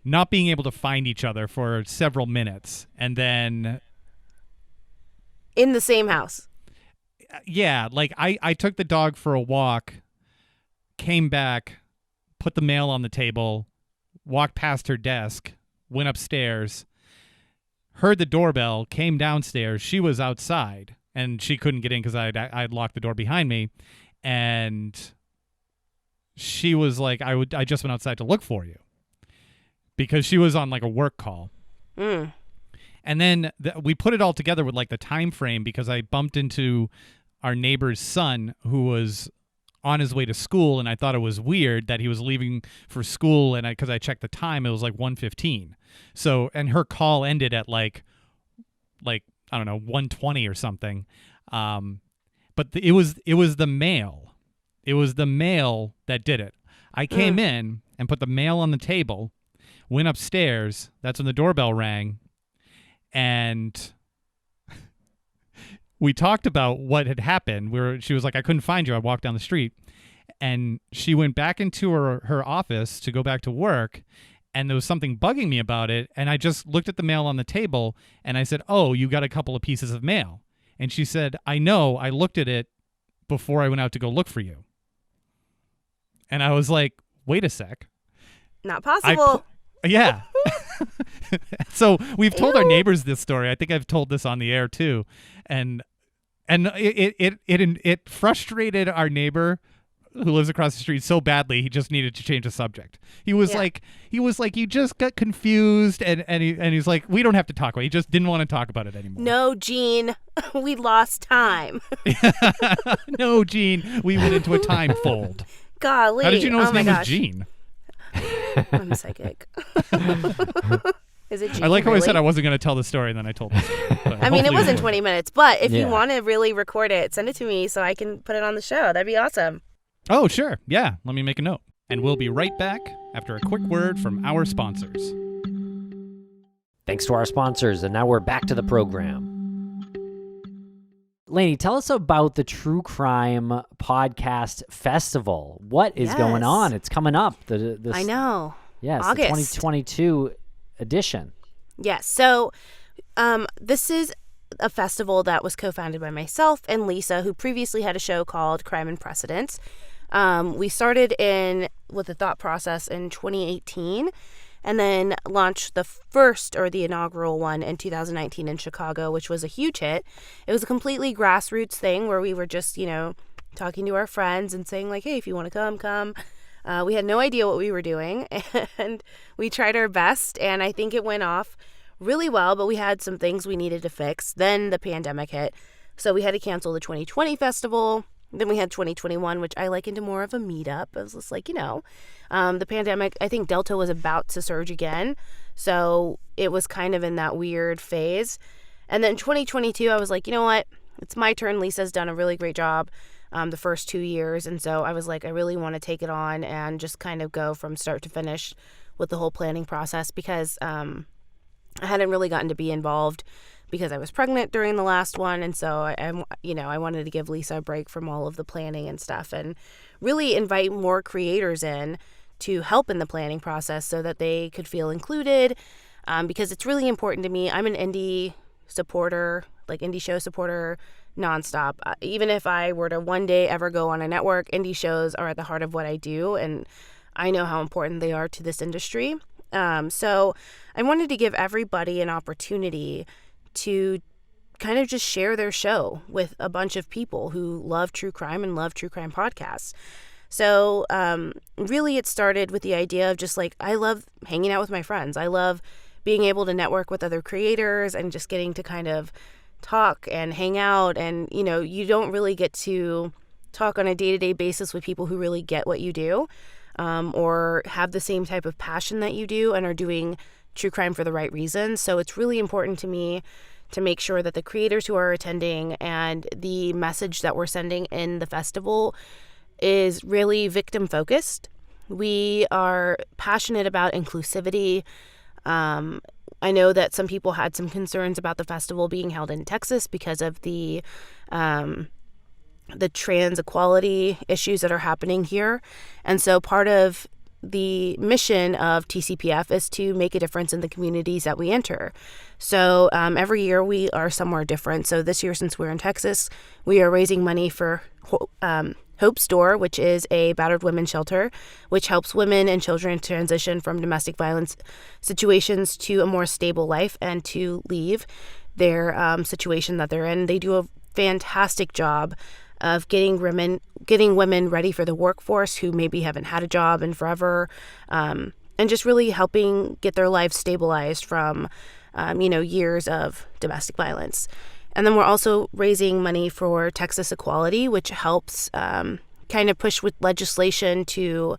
not being able to find each other for several minutes, and then in the same house. Yeah, like I took the dog for a walk, came back, put the mail on the table, walked past her desk, went upstairs, heard the doorbell, came downstairs. She was outside, and she couldn't get in because I'd locked the door behind me. And she was like, I just went outside to look for you. Because she was on like a work call. Mm. And then we put it all together with like the time frame because I bumped into our neighbor's son who was on his way to school, and I thought it was weird that he was leaving for school, and because I checked the time, it was like 1:15. So, and her call ended at like I don't know, 1:20 or something. But it was the mail. It was the mail that did it. I came in and put the mail on the table, went upstairs. That's when the doorbell rang, and we talked about what had happened. She was like, I couldn't find you. I walked down the street. And she went back into her office to go back to work. and there was something bugging me about it. And I just looked at the mail on the table and I said, "Oh, you got a couple of pieces of mail." And she said, "I know, I looked at it before I went out to go look for you." And I was like, wait a sec. Not possible. Yeah. So we've told our neighbors this story. I think I've told this on the air too. And it frustrated our neighbor who lives across the street so badly he just needed to change the subject. He was like you just got confused and he's like, we don't have to talk about it. He just didn't want to talk about it anymore. No, Gene, we lost time. No, Gene, we went into a time fold. Golly. How did you know his name was gosh. Gene? I'm psychic. Is it Gene? I like how really? I said I wasn't going to tell the story and then I told the story. I mean, it wasn't hopefully 20 minutes, but if you Yeah. want to really record it, send it to me so I can put it on the show. That'd be awesome. Oh, sure. Yeah. Let me make a note. And we'll be right back after a quick word from our sponsors. Thanks to our sponsors, and now we're back to the program. Laney, tell us about the True Crime Podcast Festival. What is going Yes. on? It's coming up. I know. Yes, August. the 2022 edition. Yes. So this is a festival that was co-founded by myself and Lisa, who previously had a show called Crime and Precedents. We started with the thought process in 2018 and then launched the inaugural one in 2019 in Chicago, which was a huge hit. It was a completely grassroots thing where we were just, talking to our friends and saying like, hey, if you want to come. We had no idea what we were doing and we tried our best, and I think it went off really well, but we had some things we needed to fix. Then the pandemic hit, so we had to cancel the 2020 festival. Then we had 2021, which I likened to more of a meetup. It was just like, the pandemic, I think Delta was about to surge again. So it was kind of in that weird phase. And then 2022, I was like, you know what? It's my turn. Lisa's done a really great job the first 2 years. And so I was like, I really want to take it on and just kind of go from start to finish with the whole planning process, because I hadn't really gotten to be involved because I was pregnant during the last one. And so I wanted to give Lisa a break from all of the planning and stuff and really invite more creators in to help in the planning process so that they could feel included, because it's really important to me. I'm an indie supporter, like indie show supporter, nonstop. Even if I were to one day ever go on a network, indie shows are at the heart of what I do, and I know how important they are to this industry. So I wanted to give everybody an opportunity to kind of just share their show with a bunch of people who love true crime and love true crime podcasts. So really it started with the idea of just like, I love hanging out with my friends. I love being able to network with other creators and just getting to kind of talk and hang out. And, you don't really get to talk on a day-to-day basis with people who really get what you do, or have the same type of passion that you do and are doing true crime for the right reasons. So it's really important to me to make sure that the creators who are attending and the message that we're sending in the festival is really victim focused. We are passionate about inclusivity. I know that some people had some concerns about the festival being held in Texas because of the trans equality issues that are happening here. And so part of the mission of TCPF is to make a difference in the communities that we enter. So every year we are somewhere different. So this year, since we're in Texas, we are raising money for Hope's Door, which is a battered women's shelter, which helps women and children transition from domestic violence situations to a more stable life and to leave their situation that they're in. They do a fantastic job of getting women ready for the workforce who maybe haven't had a job in forever, and just really helping get their lives stabilized from, years of domestic violence. And then we're also raising money for Texas Equality, which helps kind of push with legislation to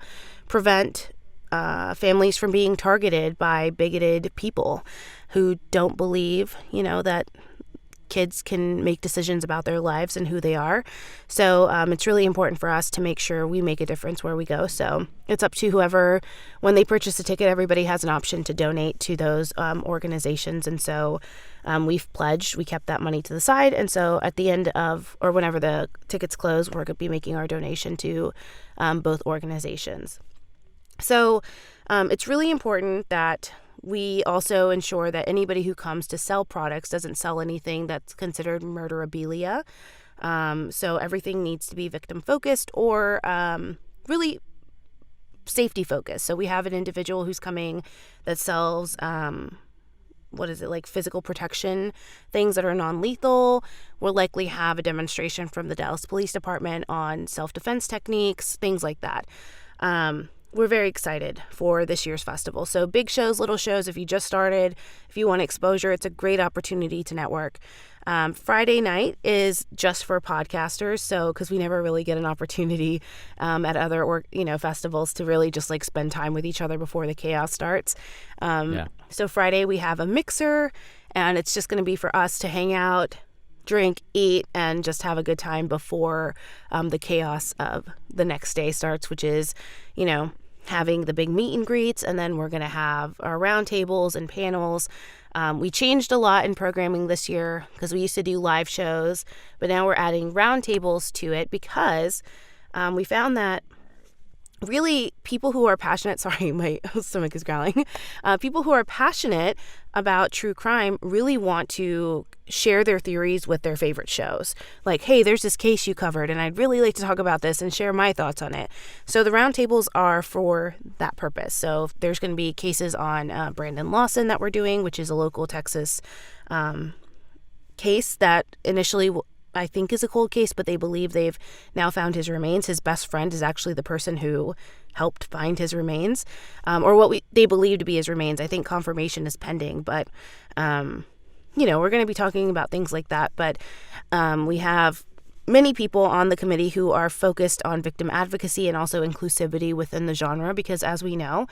prevent families from being targeted by bigoted people who don't believe, that kids can make decisions about their lives and who they are. So it's really important for us to make sure we make a difference where we go. So it's up to whoever, when they purchase a ticket, everybody has an option to donate to those organizations. And so we've pledged, we kept that money to the side. And so at the end of, or whenever the tickets close, we're going to be making our donation to both organizations. So It's really important that we also ensure that anybody who comes to sell products doesn't sell anything that's considered murderabilia. So everything needs to be victim focused or really safety focused. So we have an individual who's coming that sells physical protection things that are non-lethal. We'll likely have a demonstration from the Dallas Police Department on self-defense techniques, things like that. We're very excited for this year's festival. So big shows, little shows, if you just started, if you want exposure, it's a great opportunity to network. Friday night is just for podcasters, so because we never really get an opportunity at other festivals to really just like spend time with each other before the chaos starts. So Friday we have a mixer, and it's just going to be for us to hang out, drink, eat, and just have a good time before the chaos of the next day starts, which is, having the big meet and greets, and then we're going to have our roundtables and panels. We changed a lot in programming this year because we used to do live shows, but now we're adding roundtables to it because we found that really people who are passionate, sorry, my stomach is growling, people who are passionate about true crime really want to share their theories with their favorite shows. Like, hey, there's this case you covered, and I'd really like to talk about this and share my thoughts on it. So the roundtables are for that purpose. So there's going to be cases on Brandon Lawson that we're doing, which is a local Texas case that initially I think is a cold case, but they believe they've now found his remains. His best friend is actually the person who helped find his remains, or what they believe to be his remains. I think confirmation is pending, but we're going to be talking about things like that. But we have many people on the committee who are focused on victim advocacy and also inclusivity within the genre, because as we know,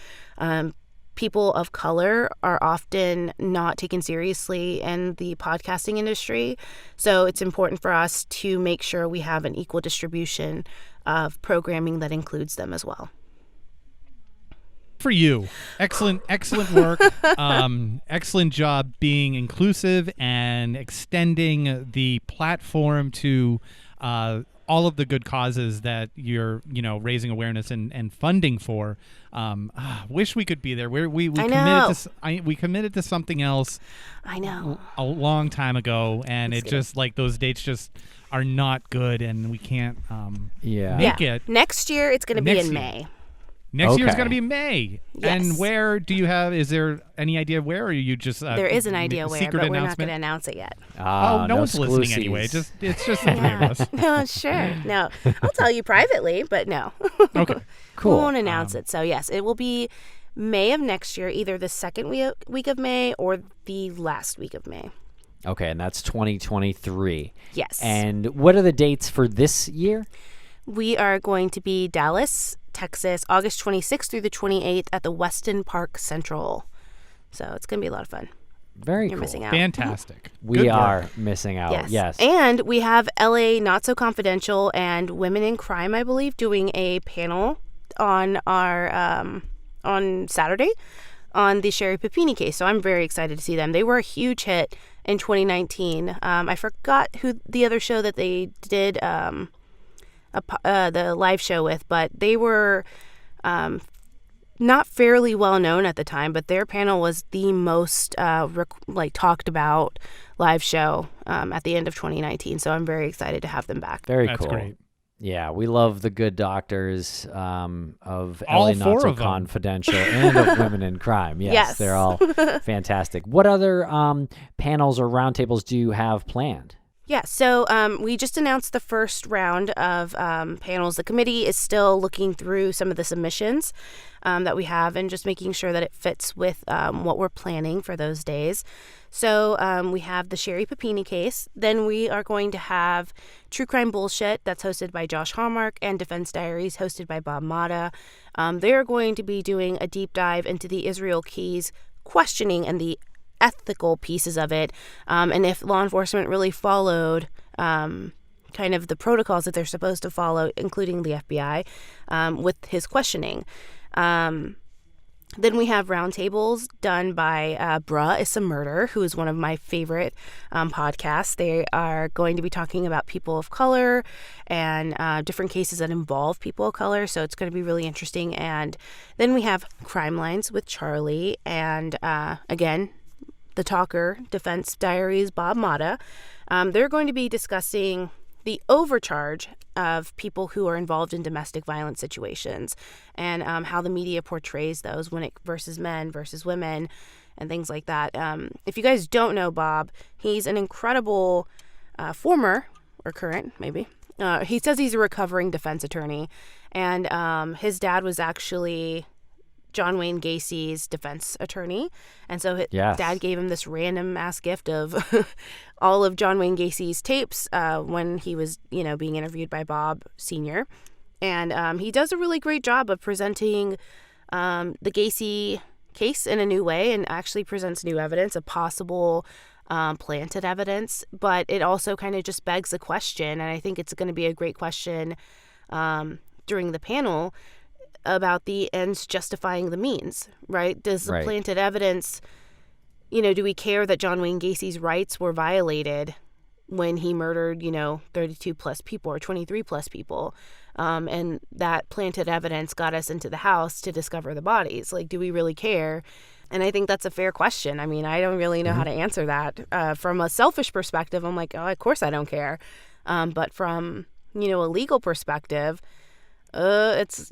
people of color are often not taken seriously in the podcasting industry. So it's important for us to make sure we have an equal distribution of programming that includes them as well. For you, excellent work. Excellent job being inclusive and extending the platform to all of the good causes that you're raising awareness and funding for. Wish we could be there. We committed to something else. I know. A long time ago, and it just like those dates just are not good, and we can't make it. Next year it's going to be in May. Next year is going to be May. Yes. And where do you have, is there any idea where, or are you just... there is an idea where, but we're not going to announce it yet. No one's listening anyway. It's just the three of us. No, sure. No, I'll tell you privately, but no. Okay. Cool. We won't announce it. So yes, it will be May of next year, either the second week of May or the last week of May. Okay, and that's 2023. Yes. And what are the dates for this year? We are going to be Dallas, Texas, August 26th through the 28th at the Weston Park Central. So it's going to be a lot of fun. Very You're cool. missing out. Fantastic. We are missing out. Yes. And we have LA Not So Confidential and Women in Crime, I believe, doing a panel on our on Saturday on the Sherry Papini case. So I'm very excited to see them. They were a huge hit in 2019. I forgot who the other show that they did the live show with, but they were not fairly well known at the time, but their panel was the most talked about live show at the end of 2019. So I'm very excited to have them back. Very That's cool. great. Yeah, we love the good doctors of All LA four Not So of them. Confidential and of Women in Crime. Yes, they're all fantastic. What other panels or roundtables do you have planned? Yeah, so we just announced the first round of panels. The committee is still looking through some of the submissions that we have and just making sure that it fits with what we're planning for those days. So we have the Sherry Papini case. Then we are going to have True Crime Bullshit, that's hosted by Josh Hallmark, and Defense Diaries, hosted by Bob Mata. They're going to be doing a deep dive into the Israel Keys questioning and the ethical pieces of it, and if law enforcement really followed kind of the protocols that they're supposed to follow, including the FBI, with his questioning. Then we have roundtables done by Bruh is a Murder, who is one of my favorite podcasts. They are going to be talking about people of color and different cases that involve people of color. So it's going to be really interesting. And then we have Crime Lines with Charlie. And again, the talker, Defense Diaries, Bob Mata. They're going to be discussing the overcharge of people who are involved in domestic violence situations and how the media portrays those versus men versus women and things like that. If you guys don't know Bob, he's an incredible former or current, maybe. He says he's a recovering defense attorney, and his dad was actually John Wayne Gacy's defense attorney. And so his dad gave him this random ass gift of all of John Wayne Gacy's tapes when he was, being interviewed by Bob Sr. And he does a really great job of presenting the Gacy case in a new way and actually presents new evidence, a possible planted evidence. But it also kind of just begs a question. And I think it's going to be a great question during the panel about the ends justifying the means, right? Does the planted evidence, do we care that John Wayne Gacy's rights were violated when he murdered, 32 plus people or 23 plus people? And that planted evidence got us into the house to discover the bodies. Like, do we really care? And I think that's a fair question. I mean, I don't really know how to answer that. From a selfish perspective, I'm like, oh, of course I don't care. But from, a legal perspective, it's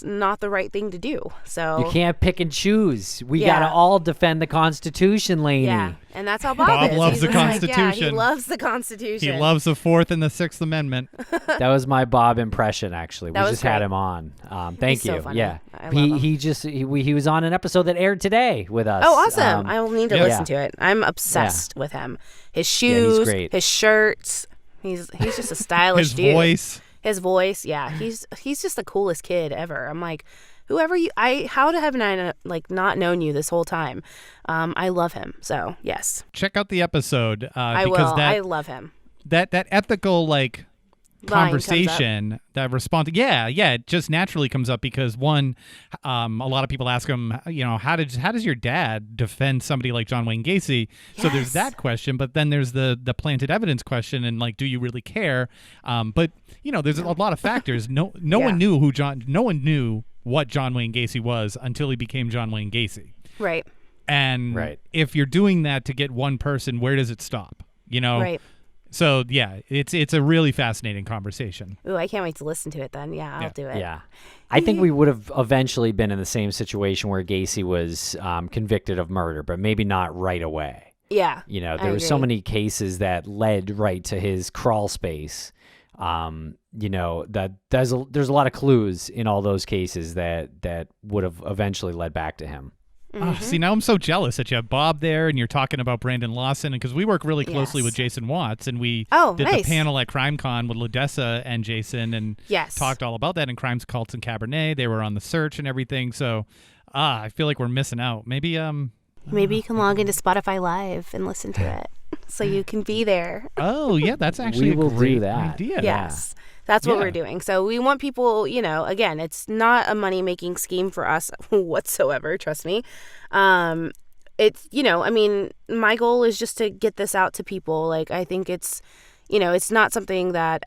not the right thing to do. So you can't pick and choose. We gotta all defend the Constitution, Laney. Yeah, and that's how Bob is. Loves the Constitution. He loves the Constitution. He loves the 4th and the 6th Amendment. That was my Bob impression, actually. We just had him on. Thank He's you. So funny. Yeah, I love him. he was on an episode that aired today with us. Oh, awesome! I will need to listen to it. I'm obsessed with him. His shoes, he's great. His shirts. He's just a stylish dude. His voice. His voice, he's just the coolest kid ever. I'm like, how haven't I not known you this whole time? I love him. So yes, check out the episode. I because will. I love him. That ethical conversation, that response, it just naturally comes up because one, a lot of people ask him, how does your dad defend somebody like John Wayne Gacy? Yes. So there's that question, but then there's the planted evidence question, and do you really care? But there's a lot of factors. No one knew what John Wayne Gacy was until he became John Wayne Gacy. Right. And if you're doing that to get one person, where does it stop? Right. So, it's a really fascinating conversation. Ooh, I can't wait to listen to it then. Yeah, I'll do it. Yeah. I think we would have eventually been in the same situation where Gacy was convicted of murder, but maybe not right away. Yeah. There were so many cases that led right to his crawl space. That there's a lot of clues in all those cases that would have eventually led back to him. Mm-hmm. See, now I'm so jealous that you have Bob there and you're talking about Brandon Lawson, because we work really closely with Jason Watts, and we did the panel at CrimeCon with Ladessa and Jason, and talked all about that in Crimes, Cults, and Cabernet. They were on the search and everything, so I feel like we're missing out. Maybe you can log into Spotify Live and listen to it, so you can be there. Oh yeah, that's actually a great idea. Yes. That's what we're doing. So we want people, again, it's not a money-making scheme for us whatsoever, trust me. It's, my goal is just to get this out to people. Like, I think it's, it's not something that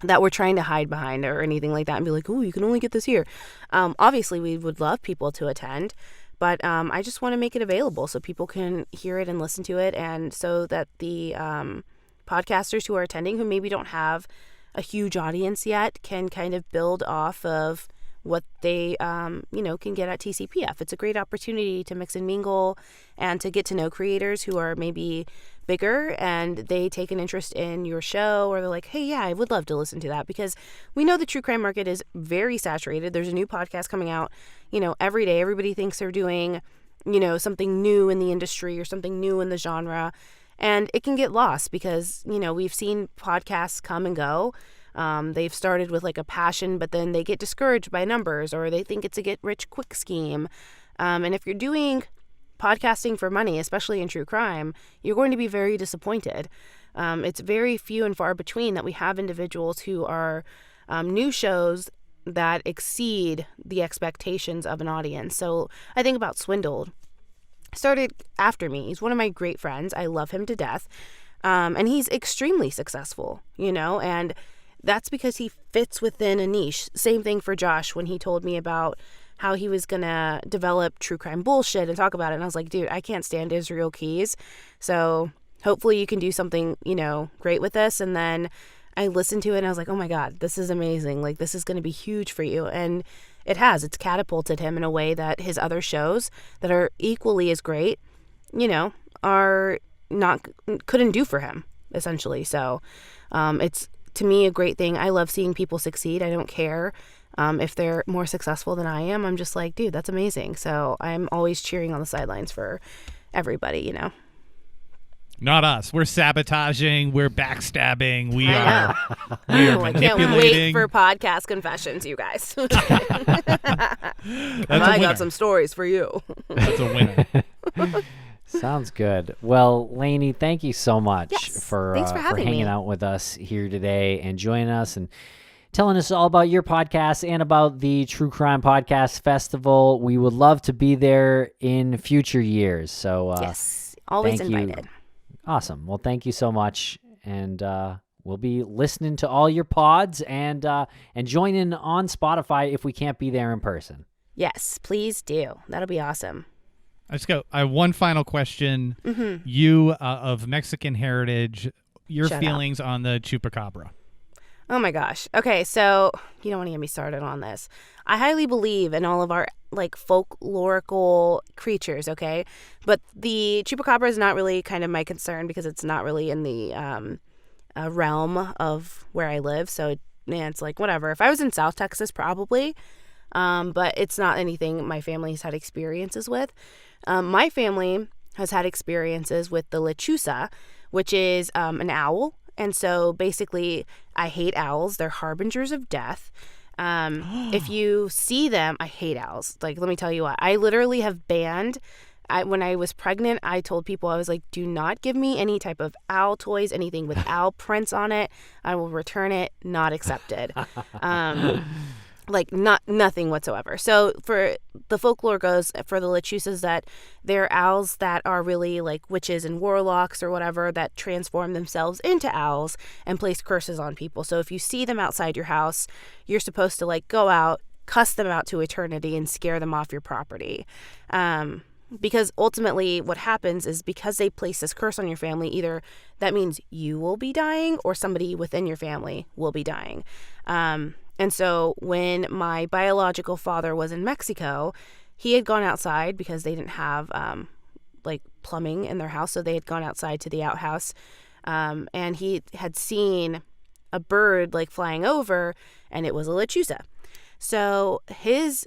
that we're trying to hide behind or anything like that and be like, oh, you can only get this here. Obviously, we would love people to attend, but I just want to make it available so people can hear it and listen to it, and so that the podcasters who are attending who maybe don't have a huge audience yet can kind of build off of what they can get at TCPF. It's a great opportunity to mix and mingle and to get to know creators who are maybe bigger and they take an interest in your show, or they're like, hey, I would love to listen to that, because we know the true crime market is very saturated. There's a new podcast coming out every day. Everybody thinks they're doing something new in the industry or something new in the genre. And it can get lost because, we've seen podcasts come and go. They've started with a passion, but then they get discouraged by numbers, or they think it's a get-rich-quick scheme. And if you're doing podcasting for money, especially in true crime, you're going to be very disappointed. It's very few and far between that we have individuals who are new shows that exceed the expectations of an audience. So I think about Swindled. Started after me. He's one of my great friends. I love him to death. And he's extremely successful, and that's because he fits within a niche. Same thing for Josh when he told me about how he was going to develop true crime bullshit and talk about it. And I was like, dude, I can't stand Israel Keys. So hopefully you can do something, great with this. And then I listened to it and I was like, oh my God, this is amazing. Like, this is going to be huge for you. And it has. It's catapulted him in a way that his other shows that are equally as great, couldn't do for him, essentially. So it's, to me, a great thing. I love seeing people succeed. I don't care if they're more successful than I am. I'm just like, dude, that's amazing. So I'm always cheering on the sidelines for everybody, Not us. We're sabotaging. We're backstabbing. We are I can't wait manipulating. for podcast confessions, you guys. That's I a got winner. some stories for you. That's a winner. Sounds good. Well, Laney, thank you so much Yes. for Thanks for having hanging me. out with us here today and joining us and telling us all about your podcast and about the True Crime Podcast Festival. We would love to be there in future years. So Yes, always thank you. invited. Awesome. Well, thank you so much. And we'll be listening to all your pods and joining on Spotify if we can't be there in person. Yes, please do. That'll be awesome. I have one final question. Mm-hmm. You of Mexican heritage, your Shut up. feelings on the chupacabra. Oh my gosh. Okay, so you don't want to get me started on this. I highly believe in all of our folklorical creatures, okay? But the chupacabra is not really kind of my concern because it's not really in the realm of where I live. So it's like whatever. If I was in South Texas, probably. But it's not anything my family's had experiences with. My family has had experiences with the lechuza, which is an owl. And so basically, I hate owls. They're harbingers of death. If you see them, I hate owls. Like, let me tell you what. I literally have banned. When I was pregnant, I told people, I was like, do not give me any type of owl toys, anything with owl prints on it. I will return it. Not accepted. Nothing whatsoever. So for the folklore goes for the lechuzas that they're owls that are really like witches and warlocks or whatever that transform themselves into owls and place curses on people. So if you see them outside your house, you're supposed to go out, cuss them out to eternity and scare them off your property. Because ultimately what happens is because they place this curse on your family, either that means you will be dying or somebody within your family will be dying. And so when my biological father was in Mexico, he had gone outside because they didn't have plumbing in their house. So they had gone outside to the outhouse and he had seen a bird flying over and it was a lechuza. So his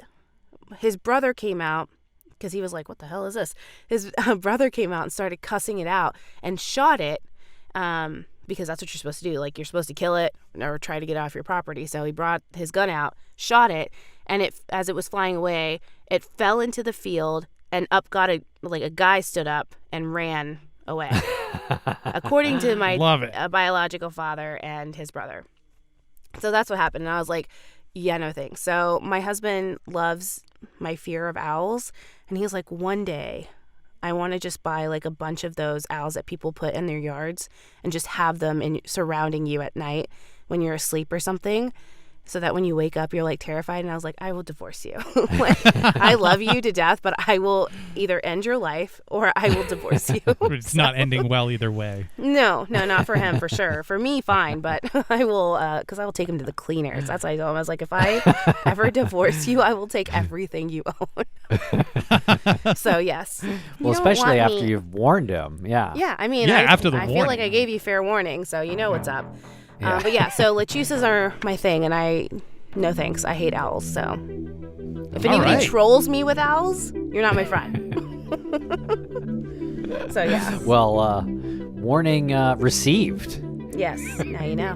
brother came out because he was like, what the hell is this? His brother came out and started cussing it out and shot it. Because that's what you're supposed to do. You're supposed to kill it or try to get off your property. So he brought his gun out, shot it, and as it was flying away, it fell into the field and up got a guy stood up and ran away. According to my biological father and his brother. So that's what happened. And I was like, yeah, no thanks. So my husband loves my fear of owls. And he was like, one day I want to just buy a bunch of those owls that people put in their yards and just have them surrounding you at night when you're asleep or something so that when you wake up, you're terrified. And I was like, I will divorce you. I love you to death, but I will either end your life or I will divorce you. It's not ending well either way. No, not for him, for sure. For me, fine, but I will, because I will take him to the cleaners. That's what I told him. I was like, if I ever divorce you, I will take everything you own. So, yes. Well, especially after you've warned him. Yeah. Yeah, I mean, after the I feel warning. like I gave you fair warning, so you know what's up. Yeah. But yeah, so lechuzas are my thing, and no thanks. I hate owls, so if anybody trolls me with owls, you're not my friend. So yeah. Well, warning received. Yes, now you know.